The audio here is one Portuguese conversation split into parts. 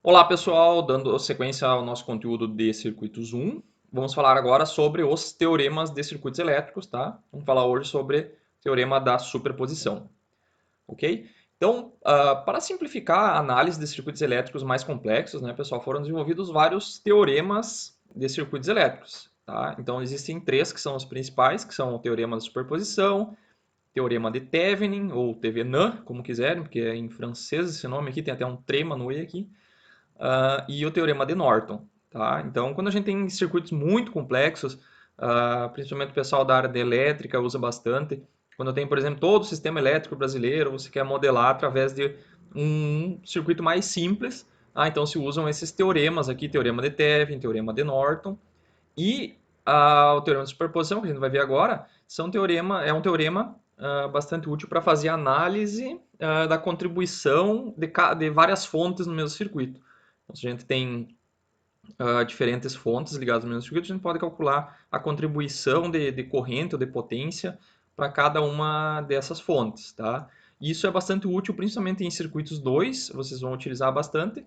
Olá pessoal, dando sequência ao nosso conteúdo de circuitos 1, vamos falar agora sobre os teoremas de circuitos elétricos, tá? Vamos falar hoje sobre o teorema da superposição, ok? Então, para simplificar a análise de circuitos elétricos mais complexos, né, pessoal, foram desenvolvidos vários teoremas de circuitos elétricos, tá? Então, existem três que são os principais, que são o teorema da superposição, teorema de Thevenin, ou Thevenin, como quiserem, porque é em francês esse nome aqui, tem até um trema no E aqui, e o teorema de Norton. Tá? Então, quando a gente tem circuitos muito complexos, principalmente o pessoal da área de elétrica usa bastante, quando tem, por exemplo, todo o sistema elétrico brasileiro, você quer modelar através de um circuito mais simples, então se usam esses teoremas aqui, teorema de Thevenin, teorema de Norton, e o teorema de superposição, que a gente vai ver agora, é um teorema bastante útil para fazer análise da contribuição de várias fontes no mesmo circuito. Então, se a gente tem diferentes fontes ligadas ao mesmo circuito, a gente pode calcular a contribuição de corrente ou de potência para cada uma dessas fontes. Tá? E isso é bastante útil, principalmente em circuitos 2, vocês vão utilizar bastante,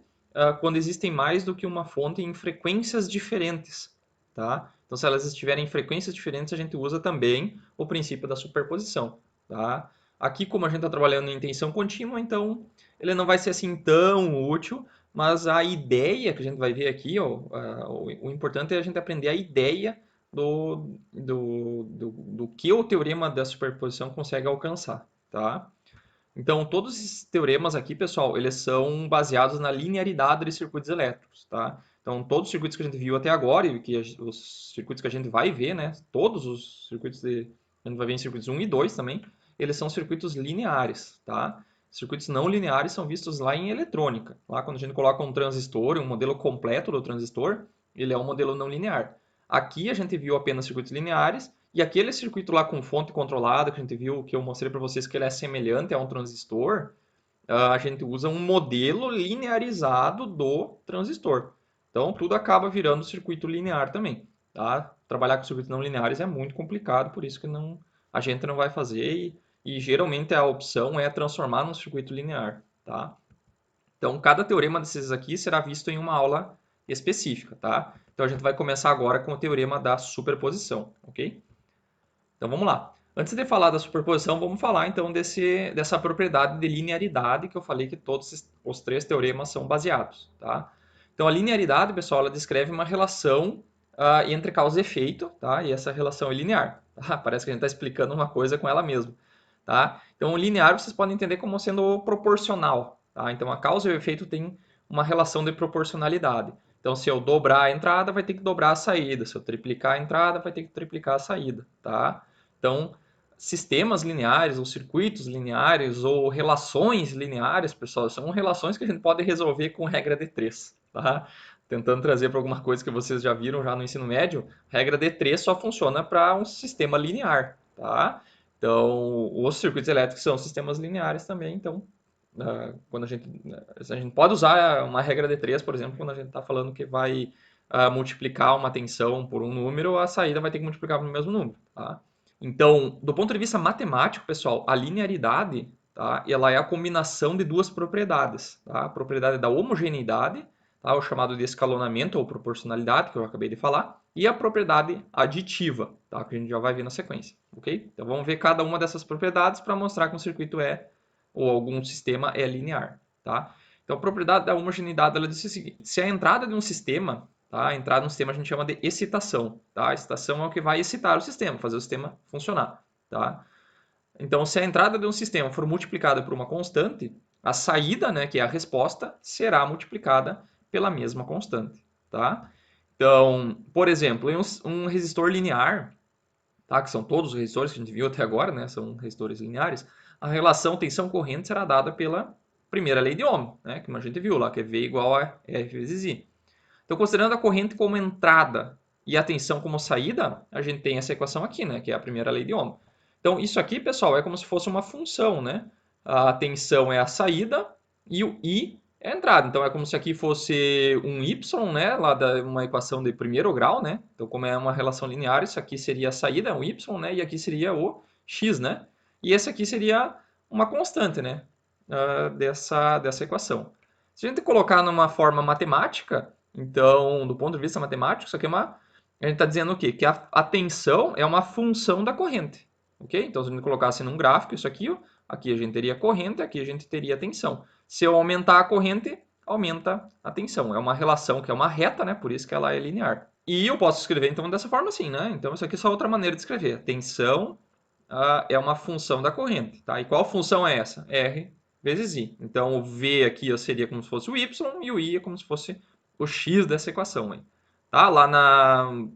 quando existem mais do que uma fonte em frequências diferentes. Tá? Então, se elas estiverem em frequências diferentes, a gente usa também o princípio da superposição. Tá? Aqui, como a gente está trabalhando em tensão contínua, então ele não vai ser assim tão útil, mas a ideia que a gente vai ver aqui, ó, o importante é a gente aprender a ideia do que o teorema da superposição consegue alcançar, tá? Então, todos esses teoremas aqui, pessoal, eles são baseados na linearidade de circuitos elétricos, tá? Então, todos os circuitos que a gente viu até agora e os circuitos que a gente vai ver, né? Todos os circuitos a gente vai ver em circuitos 1 e 2 também, eles são circuitos lineares, tá? Circuitos não lineares são vistos lá em eletrônica. Lá, quando a gente coloca um transistor, um modelo completo do transistor, ele é um modelo não linear. Aqui a gente viu apenas circuitos lineares, e aquele circuito lá com fonte controlada, que a gente viu, que eu mostrei para vocês que ele é semelhante a um transistor, a gente usa um modelo linearizado do transistor. Então, tudo acaba virando circuito linear também. Tá? Trabalhar com circuitos não lineares é muito complicado, por isso que a gente não vai fazer e geralmente a opção é transformar num circuito linear. Tá? Então, cada teorema desses aqui será visto em uma aula específica. Tá? Então, a gente vai começar agora com o teorema da superposição. Ok? Então vamos lá. Antes de falar da superposição, vamos falar então dessa propriedade de linearidade que eu falei que todos os três teoremas são baseados. Tá? Então a linearidade, pessoal, ela descreve uma relação entre causa e efeito, tá? E essa relação é linear. Tá? Parece que a gente está explicando uma coisa com ela mesma. Tá? Então o linear vocês podem entender como sendo proporcional. Tá? Então a causa e o efeito têm uma relação de proporcionalidade. Então, se eu dobrar a entrada, vai ter que dobrar a saída. Se eu triplicar a entrada, vai ter que triplicar a saída. Tá? Então, sistemas lineares, ou circuitos lineares, ou relações lineares, pessoal, são relações que a gente pode resolver com regra de 3. Tá? Tentando trazer para alguma coisa que vocês já viram já no ensino médio, regra de 3 só funciona para um sistema linear. Tá? Então, os circuitos elétricos são sistemas lineares também, então quando a gente pode usar uma regra de 3, por exemplo, quando a gente está falando que vai multiplicar uma tensão por um número, a saída vai ter que multiplicar pelo mesmo número. Tá? Então, do ponto de vista matemático, pessoal, a linearidade, tá, ela é a combinação de duas propriedades. Tá? A propriedade da homogeneidade, tá, o chamado de escalonamento ou proporcionalidade, que eu acabei de falar, e a propriedade aditiva, tá, que a gente já vai ver na sequência. Ok? Então, vamos ver cada uma dessas propriedades para mostrar que um circuito ou algum sistema é linear. Tá? Então, a propriedade da homogeneidade ela diz o seguinte: se a entrada de um sistema, tá? A entrada no sistema a gente chama de excitação. Tá? A excitação é o que vai excitar o sistema, fazer o sistema funcionar. Tá? Então, se a entrada de um sistema for multiplicada por uma constante, a saída, né, que é a resposta, será multiplicada pela mesma constante. Tá? Então, por exemplo, em um resistor linear, tá? Que são todos os resistores que a gente viu até agora, né? São resistores lineares, a relação tensão-corrente será dada pela primeira lei de Ohm, né? Que a gente viu lá, que é V igual a F vezes I. Então, considerando a corrente como entrada e a tensão como saída, a gente tem essa equação aqui, né? Que é a primeira lei de Ohm. Então, isso aqui, pessoal, é como se fosse uma função, né? A tensão é a saída e o I é a entrada. Então, é como se aqui fosse um Y, né? Lá da uma equação de primeiro grau, né? Então, como é uma relação linear, isso aqui seria a saída, um Y, né? E aqui seria o X, né? E esse aqui seria uma constante, né? Dessa equação. Se a gente colocar numa forma matemática, então, do ponto de vista matemático, isso aqui é uma... A gente está dizendo o quê? Que a tensão é uma função da corrente. Ok? Então, se a gente colocasse num gráfico isso aqui, ó, aqui a gente teria corrente, aqui a gente teria tensão. Se eu aumentar a corrente, aumenta a tensão. É uma relação que é uma reta, né? Por isso que ela é linear. E eu posso escrever, então, dessa forma assim, né? Então, isso aqui é só outra maneira de escrever. A tensão é uma função da corrente, tá? E qual função é essa? R vezes I. Então, o V aqui ó, seria como se fosse o Y e o I é como se fosse o X dessa equação. Hein? Tá?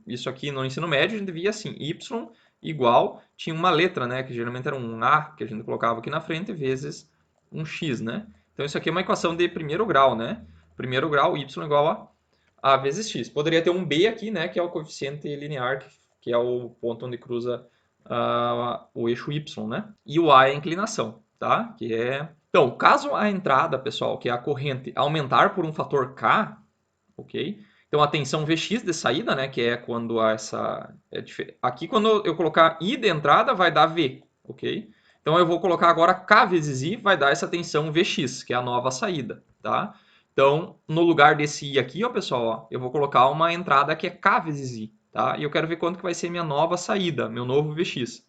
Isso aqui no ensino médio a gente via assim, Y igual, tinha uma letra, né? Que geralmente era um A, que a gente colocava aqui na frente, vezes um X, né? Então, isso aqui é uma equação de primeiro grau, né? Primeiro grau, Y igual a vezes X. Poderia ter um B aqui, né? Que é o coeficiente linear, que é o ponto onde cruza o eixo Y, né? E o A é a inclinação, tá? Que é... Então, caso a entrada, pessoal, que é a corrente, aumentar por um fator K, ok? Então, a tensão Vx de saída, né? Que é quando essa... Aqui, quando eu colocar I de entrada, vai dar V, ok? Então, eu vou colocar agora K vezes I, vai dar essa tensão Vx, que é a nova saída, tá? Então, no lugar desse I aqui, ó, pessoal, ó, eu vou colocar uma entrada que é K vezes I, tá? E eu quero ver quanto que vai ser minha nova saída, meu novo Vx,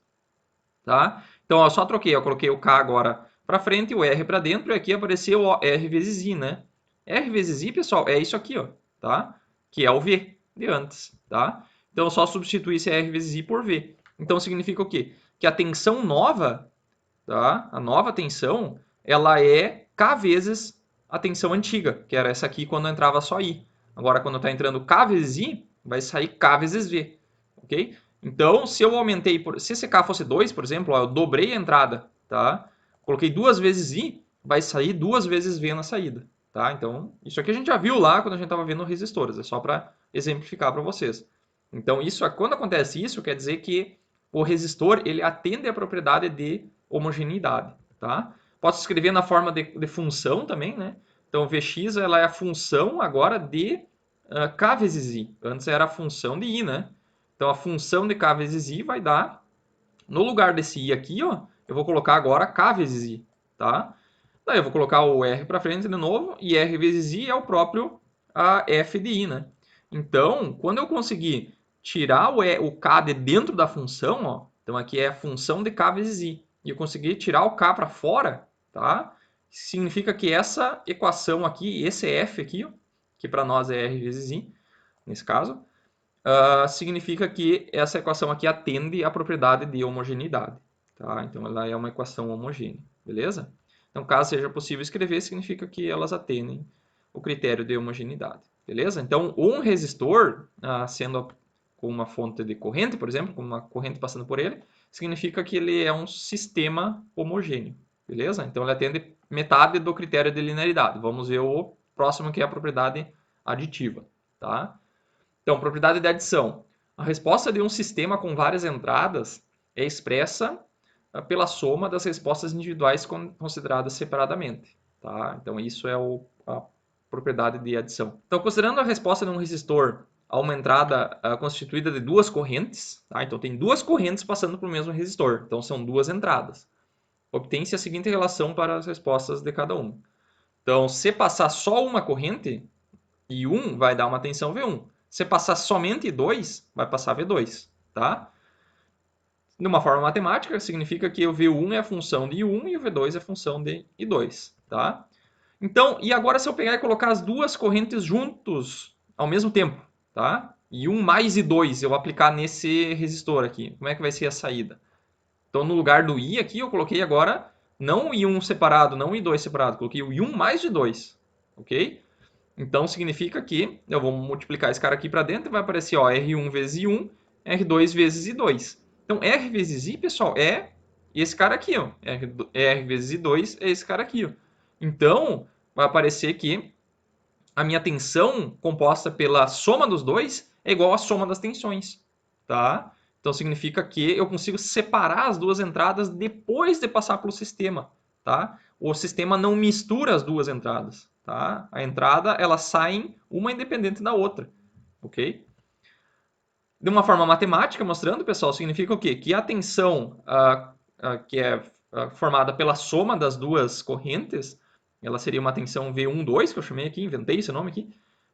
tá? Então, eu só troquei, eu coloquei o K agora para frente, o R para dentro, e aqui apareceu o R vezes I, né? R vezes I, pessoal, é isso aqui, ó, tá? Que é o V de antes, tá? Então, eu só substituir esse R vezes I por V. Então, significa o quê? Que a tensão nova, tá? A nova tensão, ela é K vezes a tensão antiga, que era essa aqui quando entrava só I. Agora, quando está entrando K vezes I, vai sair K vezes V, ok? Então, se eu aumentei, se esse K fosse 2, por exemplo, ó, eu dobrei a entrada, tá? Coloquei 2 vezes I, vai sair 2 vezes V na saída, tá? Então, isso aqui a gente já viu lá quando a gente estava vendo resistores, é só para exemplificar para vocês. Então, quando acontece isso, quer dizer que o resistor ele atende à propriedade de homogeneidade, tá? Posso escrever na forma de função também, né? Então, Vx ela é a função agora de K vezes I. Antes era a função de I, né? Então, a função de K vezes I vai dar, no lugar desse I aqui, ó, eu vou colocar agora K vezes I, tá? Daí eu vou colocar o R para frente de novo, e R vezes I é o próprio F de I, né? Então, quando eu conseguir tirar o K de dentro da função, ó, então aqui é a função de K vezes I, e eu conseguir tirar o K para fora, tá? Significa que essa equação aqui, esse F aqui, ó, que para nós é R vezes I, nesse caso, significa que essa equação aqui atende à propriedade de homogeneidade. Tá? Então, ela é uma equação homogênea, beleza? Então, caso seja possível escrever, significa que elas atendem o critério de homogeneidade, beleza? Então, um resistor, sendo com uma fonte de corrente, por exemplo, com uma corrente passando por ele, significa que ele é um sistema homogêneo, beleza? Então, ele atende metade do critério de linearidade. Vamos ver o próximo, que é a propriedade aditiva, tá? Então, propriedade de adição. A resposta de um sistema com várias entradas é expressa pela soma das respostas individuais consideradas separadamente. Tá? Então, isso é a propriedade de adição. Então, considerando a resposta de um resistor a uma entrada constituída de duas correntes, tá? Então tem duas correntes passando pelo mesmo resistor, então são duas entradas. Obtém-se a seguinte relação para as respostas de cada uma. Então, se passar só uma corrente, I1 vai dar uma tensão V1. Se passar somente 2, vai passar V2, tá? De uma forma matemática, significa que o V1 é a função de I1 e o V2 é a função de I2, tá? Então, e agora se eu pegar e colocar as duas correntes juntos ao mesmo tempo, tá? I1 mais I2 eu aplicar nesse resistor aqui, como é que vai ser a saída? Então, no lugar do I aqui, eu coloquei agora não o I1 separado, não o I2 separado, coloquei o I1 mais I2, ok? Então, significa que eu vou multiplicar esse cara aqui para dentro e vai aparecer ó, R1 vezes I1, R2 vezes I2. Então, R vezes I, pessoal, é esse cara aqui. Ó. R vezes I2 é esse cara aqui. Ó. Então, vai aparecer que a minha tensão composta pela soma dos dois é igual à soma das tensões. Tá? Então, significa que eu consigo separar as duas entradas depois de passar pelo sistema. Tá? O sistema não mistura as duas entradas. Tá? A entrada, elas saem uma independente da outra. Ok? De uma forma matemática, mostrando, pessoal, significa o quê? Que a tensão que é formada pela soma das duas correntes, ela seria uma tensão V12, que eu chamei aqui, inventei esse nome aqui.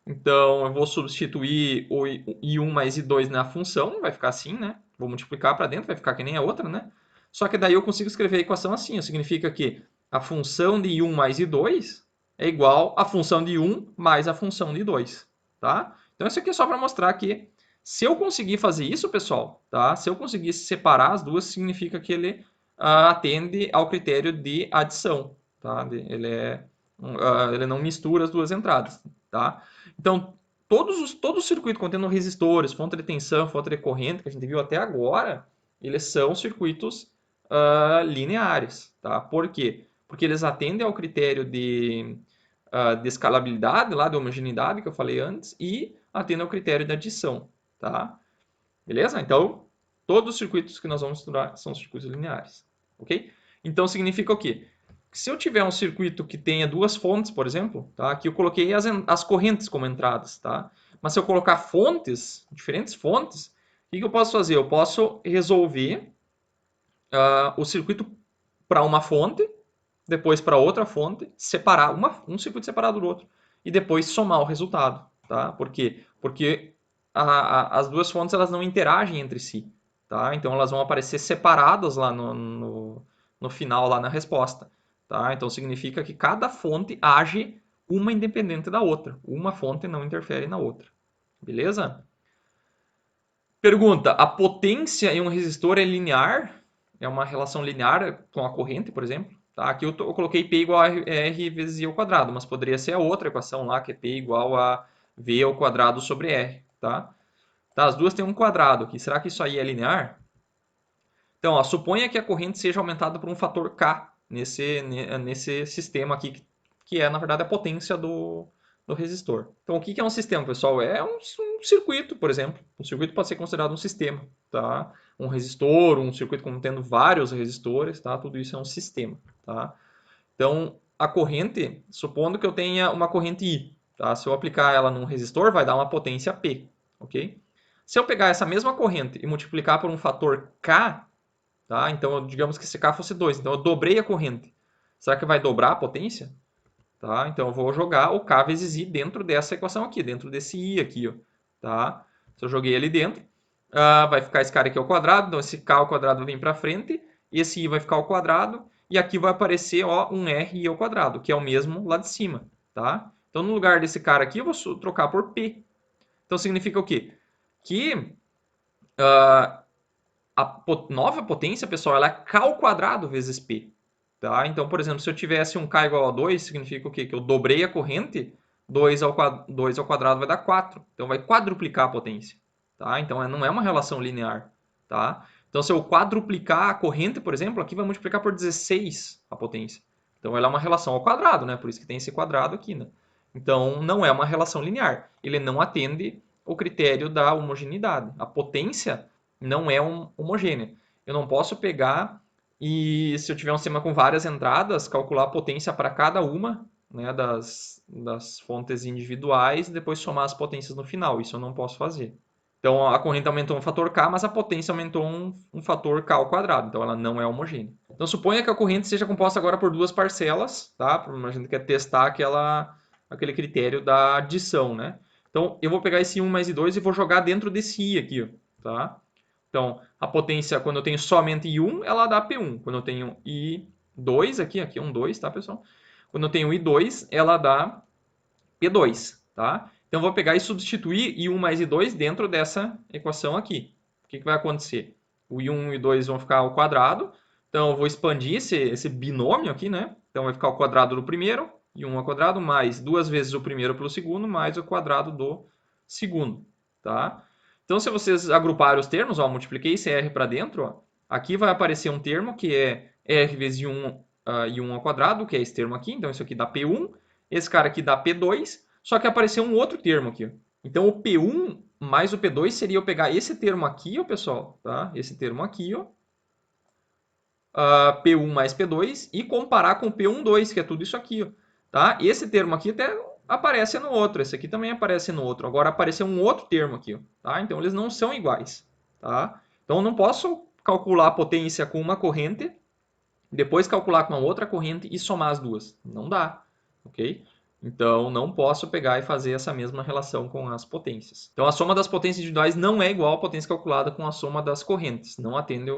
Então, eu vou substituir o I1 mais I2 na função, vai ficar assim, né? Vou multiplicar para dentro, vai ficar que nem a outra, né? Só que daí eu consigo escrever a equação assim, significa que a função de I1 mais I2 é igual à função de 1 mais a função de 2, tá? Então, isso aqui é só para mostrar que se eu conseguir fazer isso, pessoal, tá? Se eu conseguir separar as duas, significa que ele atende ao critério de adição, tá? Ele não mistura as duas entradas, tá? Então, todo o circuito contendo resistores, fonte de tensão, fonte de corrente, que a gente viu até agora, eles são circuitos lineares, tá? Por quê? Porque eles atendem ao critério de escalabilidade, lá de homogeneidade que eu falei antes, e atendem ao critério de adição, tá? Beleza? Então, todos os circuitos que nós vamos estudar são circuitos lineares, ok? Então, significa o quê? Se eu tiver um circuito que tenha duas fontes, por exemplo, tá? Aqui eu coloquei as correntes como entradas, tá? Mas se eu colocar fontes, diferentes fontes, o que eu posso fazer? Eu posso resolver o circuito para uma fonte, depois para outra fonte, separar um circuito separado do outro e depois somar o resultado, tá? Por quê? Porque as duas fontes elas não interagem entre si, tá? Então elas vão aparecer separadas lá no final, lá na resposta, tá? Então significa que cada fonte age uma independente da outra. Uma fonte não interfere na outra. Beleza? Pergunta: a potência em um resistor é linear? É uma relação linear com a corrente, por exemplo? Tá? Aqui eu coloquei P igual a R vezes I ao quadrado, mas poderia ser a outra equação lá, que é P igual a V ao quadrado sobre R. Tá? Tá, as duas têm um quadrado aqui. Será que isso aí é linear? Então, ó, suponha que a corrente seja aumentada por um fator K nesse sistema aqui, que é, na verdade, a potência do resistor. Então, o que é um sistema, pessoal? É um circuito, por exemplo. Um circuito pode ser considerado um sistema, tá? Um resistor, um circuito contendo vários resistores, tá? Tudo isso é um sistema, tá? Então, a corrente, supondo que eu tenha uma corrente I, tá? Se eu aplicar ela num resistor, vai dar uma potência P, ok? Se eu pegar essa mesma corrente e multiplicar por um fator K, tá? Então, digamos que esse K fosse 2, então eu dobrei a corrente. Será que vai dobrar a potência? Tá? Então, eu vou jogar o K vezes I dentro dessa equação aqui, dentro desse I aqui, ó, tá? Se eu joguei ele dentro, vai ficar esse cara aqui ao quadrado, então esse K ao quadrado vem para frente, esse I vai ficar ao quadrado, e aqui vai aparecer ó, um RI ao quadrado, que é o mesmo lá de cima, tá? Então, no lugar desse cara aqui, eu vou trocar por P. Então, significa o quê? Que a nova potência, pessoal, ela é K ao quadrado vezes P. Tá? Então, por exemplo, se eu tivesse um K igual a 2, significa o quê? Que eu dobrei a corrente, 2 ao quadrado vai dar 4. Então, vai quadruplicar a potência. Tá? Então, não é uma relação linear. Tá? Então, se eu quadruplicar a corrente, por exemplo, aqui vai multiplicar por 16 a potência. Então, ela é uma relação ao quadrado, né? Por isso que tem esse quadrado aqui, né? Então, não é uma relação linear. Ele não atende o critério da homogeneidade. A potência não é homogênea. Eu não posso pegar e, se eu tiver um sistema com várias entradas, calcular a potência para cada uma, né, das fontes individuais e depois somar as potências no final. Isso eu não posso fazer. Então, a corrente aumentou um fator K, mas a potência aumentou um fator K ao quadrado. Então, ela não é homogênea. Então, suponha que a corrente seja composta agora por duas parcelas, tá? A gente quer testar aquele critério da adição, né? Então, eu vou pegar esse 1 mais I2 e vou jogar dentro desse I aqui, ó, tá? Então, a potência, quando eu tenho somente I1, ela dá P1. Quando eu tenho I2, aqui é um 2, tá, pessoal? Quando eu tenho I2, ela dá P2, tá? Então, eu vou pegar e substituir I1 mais I2 dentro dessa equação aqui. O que vai acontecer? O I1 e o I2 vão ficar ao quadrado. Então, eu vou expandir esse binômio aqui, né? Então, vai ficar ao quadrado do primeiro, I1 ao quadrado, mais duas vezes o primeiro pelo segundo, mais o quadrado do segundo, tá? Então, se vocês agruparem os termos, ó, multipliquei esse R para dentro, ó, aqui vai aparecer um termo que é R vezes I1 ao quadrado, que é esse termo aqui. Então, isso aqui dá P1. Esse cara aqui dá P2, só que apareceu um outro termo aqui. Ó. Então, o P1 mais o P2 seria eu pegar esse termo aqui, ó, pessoal, tá? Esse termo aqui, ó, P1 mais P2, e comparar com o P12, que é tudo isso aqui, ó, tá? Esse termo aqui até aparece no outro, esse aqui também aparece no outro. Agora apareceu um outro termo aqui, ó, tá? Então eles não são iguais, tá? Então eu não posso calcular a potência com uma corrente, depois calcular com a outra corrente e somar as duas. Não dá, ok? Então, não posso pegar e fazer essa mesma relação com as potências. Então, a soma das potências individuais não é igual à potência calculada com a soma das correntes. Não atende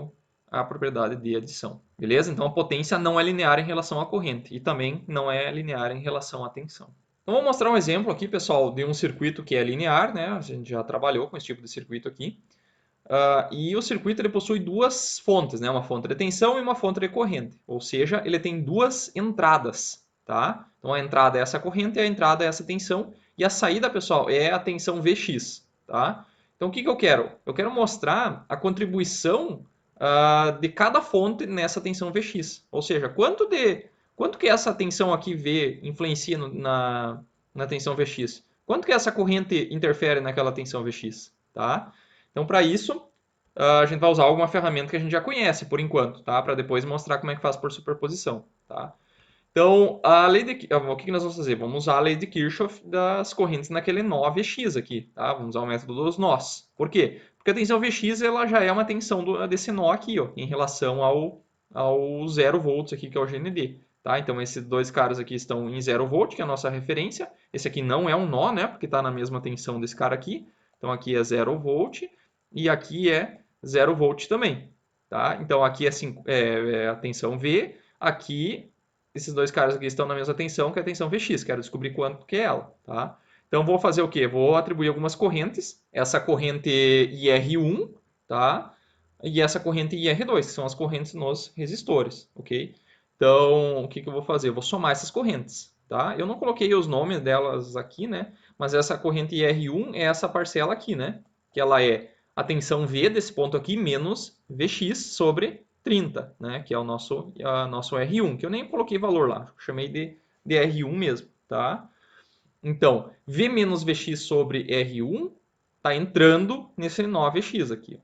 à propriedade de adição. Beleza? Então, a potência não é linear em relação à corrente. E também não é linear em relação à tensão. Então, vou mostrar um exemplo aqui, pessoal, de um circuito que é linear, né? A gente já trabalhou com esse tipo de circuito aqui. E o circuito ele possui duas fontes, né? Uma fonte de tensão e uma fonte de corrente. Ou seja, ele tem duas entradas. Tá? Então a entrada é essa corrente e a entrada é essa tensão. E a saída, pessoal, é a tensão Vx. Tá? Então o que eu quero? Eu quero mostrar a contribuição de cada fonte nessa tensão Vx. Ou seja, quanto que essa tensão aqui V influencia na tensão Vx? Quanto que essa corrente interfere naquela tensão Vx? Tá? Então, para isso, a gente vai usar alguma ferramenta que a gente já conhece por enquanto, tá? Para depois mostrar como é que faz por superposição, tá? Então, o que nós vamos fazer? Vamos usar a lei de Kirchhoff das correntes naquele nó Vx aqui, tá? Vamos usar o método dos nós. Por quê? Porque a tensão Vx ela já é uma tensão desse nó aqui, ó, em relação ao 0 volts aqui, que é o GND. Tá? Então, esses dois caras aqui estão em 0 volt, que é a nossa referência. Esse aqui não é um nó, né? Porque está na mesma tensão desse cara aqui. Então, aqui é 0 volt e aqui é 0 volt também. Tá? Então, aqui é a tensão V, aqui esses dois caras aqui estão na mesma tensão, que é a tensão Vx. Quero descobrir quanto que é ela. Tá? Então, vou fazer o quê? Vou atribuir algumas correntes. Essa corrente IR1, tá? E essa corrente IR2, que são as correntes nos resistores. Ok? Então, o que eu vou fazer? Eu vou somar essas correntes. Tá? Eu não coloquei os nomes delas aqui, né? Mas essa corrente IR1 é essa parcela aqui, né? Que ela é a tensão V desse ponto aqui menos Vx sobre 30, né? Que é o nosso R1, que eu nem coloquei valor lá, chamei de R1 mesmo, tá? Então, V menos Vx sobre R1 está entrando nesse nó Vx aqui.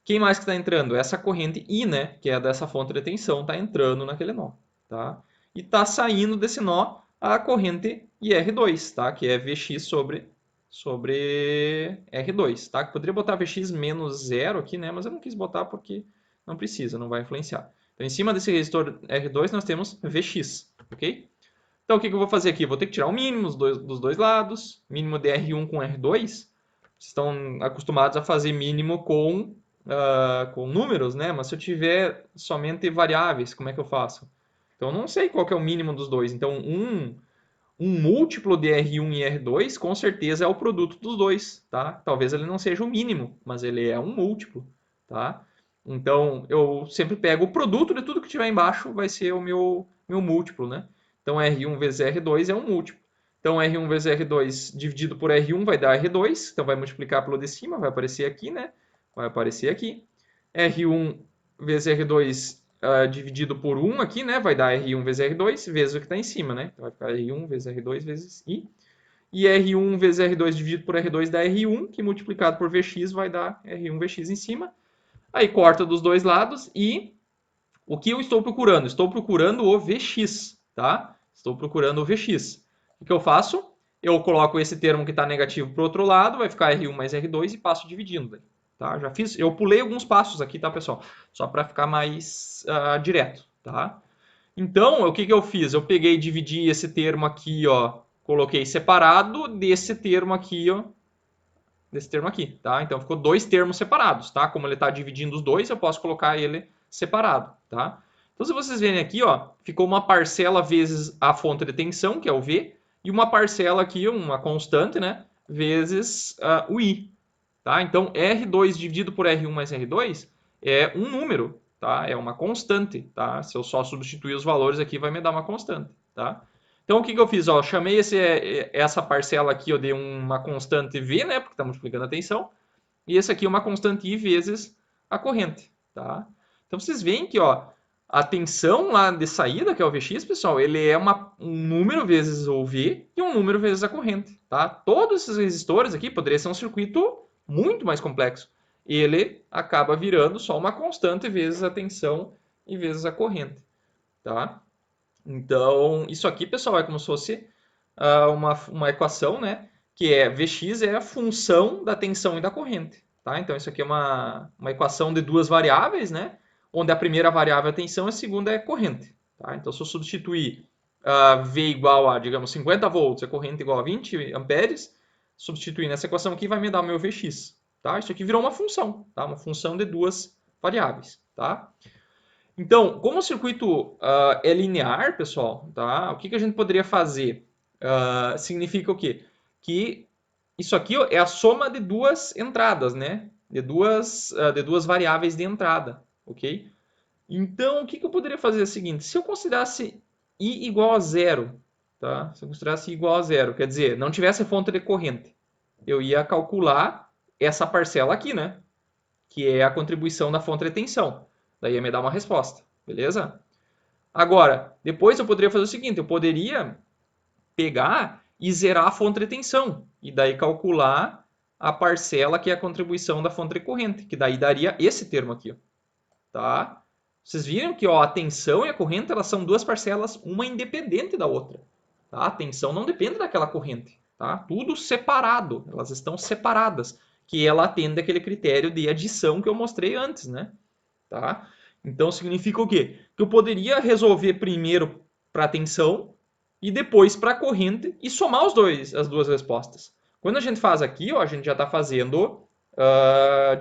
Quem mais que está entrando? Essa corrente I, né? Que é dessa fonte de tensão, está entrando naquele nó, tá? E está saindo desse nó a corrente IR2, tá? Que é Vx sobre R2, tá? Poderia botar Vx menos 0 aqui, né? Mas eu não quis botar porque não precisa, não vai influenciar. Então, em cima desse resistor R2, nós temos Vx, ok? Então, o que eu vou fazer aqui? Vou ter que tirar o mínimo dos dois lados. Mínimo de R1 com R2. Vocês estão acostumados a fazer mínimo com números, né? Mas se eu tiver somente variáveis, como é que eu faço? Então, eu não sei qual que é o mínimo dos dois. Então, um múltiplo de R1 e R2, com certeza é o produto dos dois, tá? Talvez ele não seja o mínimo, mas ele é um múltiplo, tá? Então, eu sempre pego o produto de tudo que tiver embaixo, vai ser o meu múltiplo, né? Então, R1 vezes R2 é um múltiplo. Então, R1 vezes R2 dividido por R1 vai dar R2, então vai multiplicar pelo de cima, vai aparecer aqui, né? Vai aparecer aqui. R1 vezes R2 dividido por 1 aqui, né? Vai dar R1 vezes R2 vezes o que está em cima, né? Então vai ficar R1 vezes R2 vezes I. E R1 vezes R2 dividido por R2 dá R1, que multiplicado por Vx vai dar R1 Vx em cima. Aí corta dos dois lados e o que eu estou procurando? Estou procurando o Vx, tá? Estou procurando o Vx. O que eu faço? Eu coloco esse termo que está negativo para o outro lado, vai ficar R1 mais R2 e passo dividindo. Tá? Eu pulei alguns passos aqui, tá, pessoal? Só para ficar mais direto, tá? Então, o que eu fiz? Eu peguei e dividi esse termo aqui, ó, coloquei separado desse termo aqui, ó, desse termo aqui, tá? Então, ficou dois termos separados, tá? Como ele está dividindo os dois, eu posso colocar ele separado, tá? Então, se vocês verem aqui, ó, ficou uma parcela vezes a fonte de tensão, que é o V, e uma parcela aqui, uma constante, né, vezes o I, tá? Então, R2 dividido por R1 mais R2 é um número, tá? É uma constante, tá? Se eu só substituir os valores aqui, vai me dar uma constante, tá? Então, o que eu fiz? Ó, chamei essa parcela aqui ó, de uma constante V, né? Porque está multiplicando a tensão. E esse aqui é uma constante I vezes a corrente, tá? Então, vocês veem que ó, a tensão lá de saída, que é o Vx, pessoal, ele é um número vezes o V e um número vezes a corrente, tá? Todos esses resistores aqui poderiam ser um circuito muito mais complexo. Ele acaba virando só uma constante vezes a tensão e vezes a corrente, tá? Então, isso aqui, pessoal, é como se fosse uma equação, né? Que é Vx é a função da tensão e da corrente, tá? Então, isso aqui é uma equação de duas variáveis, né? Onde a primeira variável é a tensão e a segunda é a corrente, tá? Então, se eu substituir V igual a, digamos, 50 volts, a corrente igual a 20 amperes, substituir nessa equação aqui vai me dar o meu Vx. Tá? Isso aqui virou uma função, tá? Uma função de duas variáveis. Tá? Então, como o circuito é linear, pessoal, tá? O que a gente poderia fazer? Significa o quê? Que isso aqui ó, é a soma de duas entradas, né? De duas variáveis de entrada, ok? Então, o que eu poderia fazer é o seguinte, se eu considerasse I igual a zero, tá? Se eu considerasse I igual a zero, quer dizer, não tivesse fonte de corrente, eu ia calcular essa parcela aqui, né? Que é a contribuição da fonte de tensão. Daí ia me dar uma resposta, beleza? Agora, depois eu poderia fazer o seguinte, eu poderia pegar e zerar a fonte de tensão, e daí calcular a parcela que é a contribuição da fonte de corrente, que daí daria esse termo aqui, ó, tá? Vocês viram que ó, a tensão e a corrente elas são duas parcelas, uma independente da outra. Tá? A tensão não depende daquela corrente. Tá? Tudo separado, elas estão separadas, que ela atende aquele critério de adição que eu mostrei antes. Né? Tá? Então significa o quê? Que eu poderia resolver primeiro para a tensão e depois para a corrente e somar as duas respostas. Quando a gente faz aqui, ó, a gente já está fazendo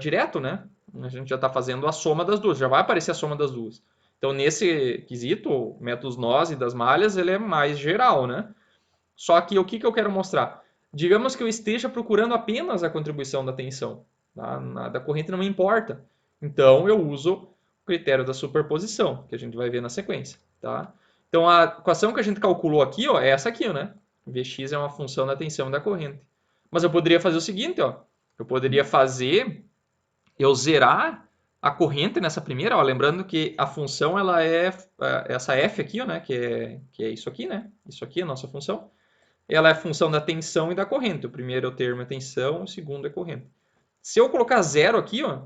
direto, né? A gente já está fazendo a soma das duas, já vai aparecer a soma das duas. Então, nesse quesito, o método nós e das malhas, ele é mais geral, né? Só que o que eu quero mostrar? Digamos que eu esteja procurando apenas a contribuição da tensão. Tá? Da corrente não me importa. Então, eu uso o critério da superposição, que a gente vai ver na sequência. Tá? Então, a equação que a gente calculou aqui ó, é essa aqui, né? Vx é uma função da tensão e da corrente. Mas eu poderia fazer o seguinte, ó. Eu poderia eu zerar a corrente nessa primeira, ó, lembrando que a função ela é essa f aqui, ó, né, que é isso aqui, né? Isso aqui é a nossa função. Ela é a função da tensão e da corrente. O primeiro termo é tensão, o segundo é corrente. Se eu colocar zero aqui, ó,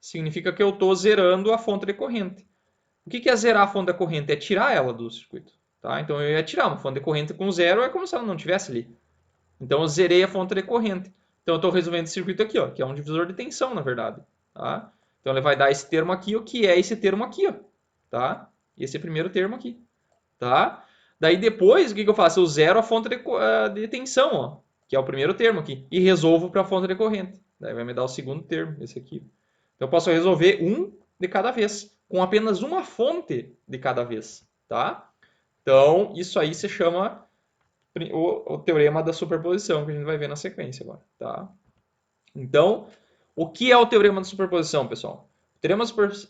significa que eu estou zerando a fonte de corrente. O que é zerar a fonte da corrente? É tirar ela do circuito. Tá? Então eu ia tirar uma fonte de corrente com zero, é como se ela não tivesse ali. Então eu zerei a fonte de corrente. Então eu estou resolvendo esse circuito aqui, ó, que é um divisor de tensão, na verdade. Tá? Então ele vai dar esse termo aqui, o que é esse termo aqui, ó, tá? Esse primeiro termo aqui, tá? Daí depois, o que eu faço? Eu zero a fonte de tensão, ó, que é o primeiro termo aqui, e resolvo para a fonte de corrente. Daí vai me dar o segundo termo, esse aqui. Então eu posso resolver um de cada vez, com apenas uma fonte de cada vez, tá? Então isso aí se chama o teorema da superposição, que a gente vai ver na sequência agora, tá? Então, o que é o teorema da superposição, pessoal? O teorema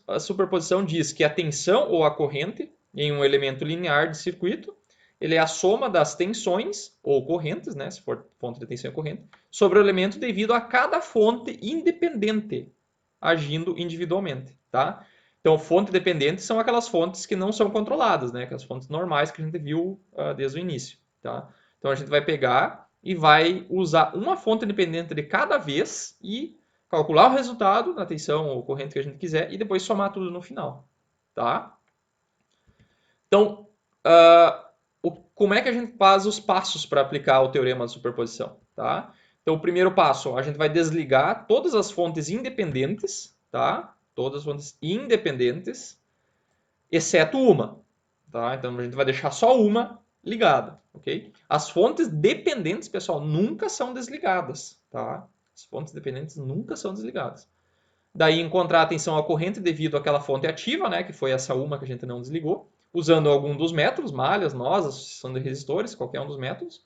da superposição diz que a tensão ou a corrente em um elemento linear de circuito, ele é a soma das tensões ou correntes, né, se for fonte de tensão e corrente, sobre o elemento devido a cada fonte independente agindo individualmente, tá? Então, fonte dependente são aquelas fontes que não são controladas, né, aquelas fontes normais que a gente viu desde o início, tá? Então, a gente vai pegar e vai usar uma fonte independente de cada vez e calcular o resultado na tensão ou corrente que a gente quiser e depois somar tudo no final, tá? Então, como é que a gente faz os passos para aplicar o teorema da superposição, tá? Então, o primeiro passo, a gente vai desligar todas as fontes independentes, tá? Todas as fontes independentes, exceto uma, tá? Então, a gente vai deixar só uma ligada, ok? As fontes dependentes, pessoal, nunca são desligadas, tá? As fontes dependentes nunca são desligadas. Daí, encontrar a tensão à corrente devido àquela fonte ativa, né? Que foi essa uma que a gente não desligou, usando algum dos métodos, malhas, nós, associação de resistores, qualquer um dos métodos.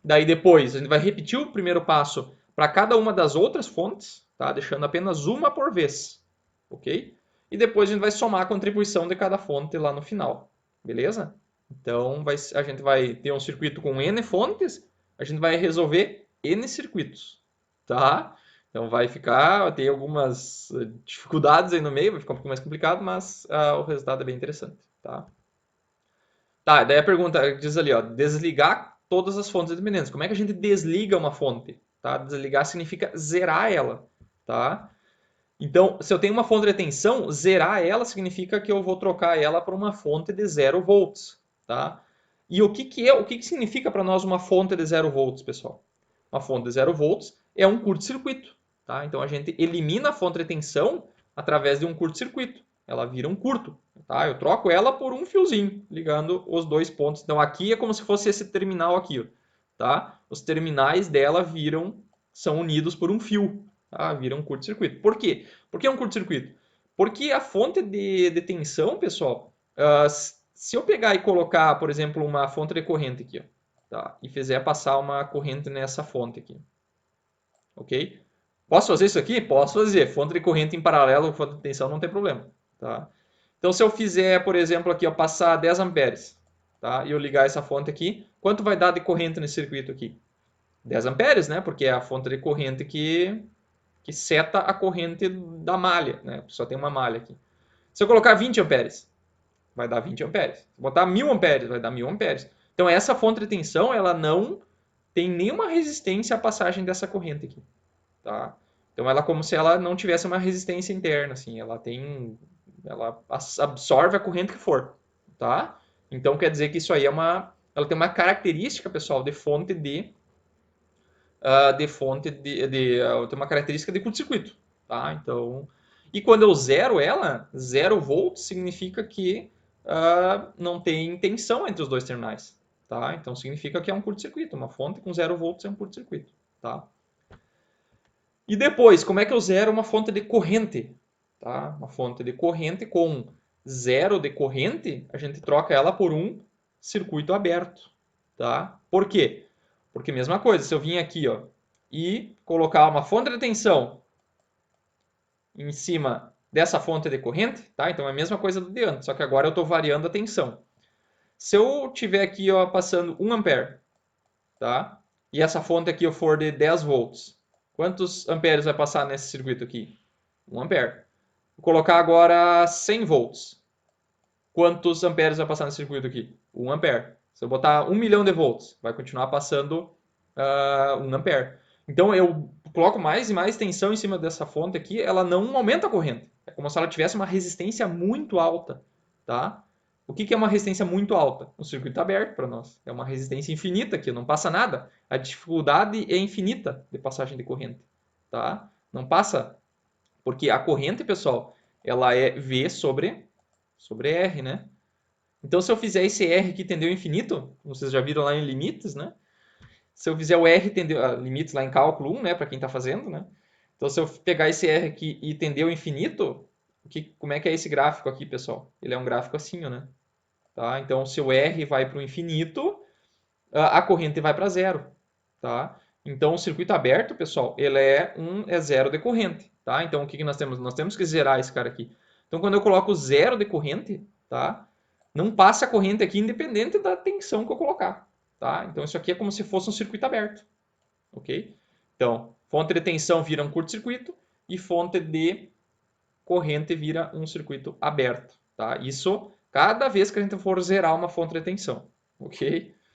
Daí, depois, a gente vai repetir o primeiro passo para cada uma das outras fontes, tá? Deixando apenas uma por vez, ok? E depois a gente vai somar a contribuição de cada fonte lá no final, beleza? Então, a gente vai ter um circuito com N fontes, a gente vai resolver N circuitos, tá? Então, vai ter algumas dificuldades aí no meio, vai ficar um pouco mais complicado, mas o resultado é bem interessante, tá? Tá, daí a pergunta diz ali, ó, desligar todas as fontes independentes. Como é que a gente desliga uma fonte? Tá? Desligar significa zerar ela, tá? Então, se eu tenho uma fonte de tensão, zerar ela significa que eu vou trocar ela por uma fonte de 0 volts, tá? E o que significa para nós uma fonte de 0 volts, pessoal? Uma fonte de 0 volts é um curto-circuito, tá? Então a gente elimina a fonte de tensão através de um curto-circuito. Ela vira um curto, Tá? Eu troco ela por um fiozinho, ligando os dois pontos. Então aqui é como se fosse esse terminal aqui, ó, tá? Os terminais dela são unidos por um fio, tá? Viram um curto-circuito. Por quê? Por que é um curto-circuito? Porque a fonte de tensão, pessoal, se eu pegar e colocar, por exemplo, uma fonte de corrente aqui, ó, tá? E fizer passar uma corrente nessa fonte aqui, ok? Posso fazer isso aqui? Posso fazer. Fonte de corrente em paralelo com fonte de tensão não tem problema, tá? Então, se eu fizer, por exemplo, aqui, ó, passar 10 amperes, tá? E eu ligar essa fonte aqui, quanto vai dar de corrente nesse circuito aqui? 10 amperes, né? Porque é a fonte de corrente que seta a corrente da malha, né? Só tem uma malha aqui. Se eu colocar 20 amperes, vai dar 20 amperes. Se botar 1000 amperes, vai dar 1000 amperes. Então, essa fonte de tensão, ela não tem nenhuma resistência à passagem dessa corrente aqui, tá? Então, ela é como se ela não tivesse uma resistência interna, assim. Ela absorve a corrente que for, tá? Então, quer dizer que isso aí ela tem uma característica, pessoal, tem uma característica de curto-circuito, tá? Então, e quando eu zero ela, 0 volts significa que não tem tensão entre os dois terminais, tá? Então significa que é um curto-circuito, uma fonte com 0 volts é um curto-circuito, tá? E depois, como é que eu zero uma fonte de corrente, tá? Uma fonte de corrente com 0 de corrente, a gente troca ela por um circuito aberto, tá? Por quê? Porque mesma coisa, se eu vim aqui, ó, e colocar uma fonte de tensão em cima dessa fonte de corrente, tá? Então é a mesma coisa do de antes, só que agora eu estou variando a tensão. Se eu tiver aqui, ó, passando 1 ampere, tá? E essa fonte aqui eu for de 10 volts, quantos amperes vai passar nesse circuito aqui? 1 ampere. Vou colocar agora 100 volts. Quantos amperes vai passar nesse circuito aqui? 1 ampere. Se eu botar 1 milhão de volts, vai continuar passando 1 ampere. Então eu coloco mais e mais tensão em cima dessa fonte aqui, ela não aumenta a corrente. É como se ela tivesse uma resistência muito alta, tá? O que é uma resistência muito alta? Um circuito aberto para nós. É uma resistência infinita aqui, não passa nada. A dificuldade é infinita de passagem de corrente, tá? Não passa, porque a corrente, pessoal, ela é V sobre R, né? Então, se eu fizer esse R que tendeu ao infinito, vocês já viram lá em limites, né? Se eu fizer o R tendeu, limites lá em cálculo 1, né, para quem está fazendo, né? Então, se eu pegar esse R aqui e tender ao infinito, como é que é esse gráfico aqui, pessoal? Ele é um gráfico assim, né? Tá? Então, se o R vai para o infinito, a corrente vai para zero, tá? Então, o circuito aberto, pessoal, ele é zero de corrente, tá? Então, o que nós temos? Nós temos que zerar esse cara aqui. Então, quando eu coloco zero de corrente, tá? Não passa a corrente aqui independente da tensão que eu colocar, tá? Então, isso aqui é como se fosse um circuito aberto, ok? Então, fonte de tensão vira um curto-circuito e fonte de corrente vira um circuito aberto, tá? Isso cada vez que a gente for zerar uma fonte de tensão, ok?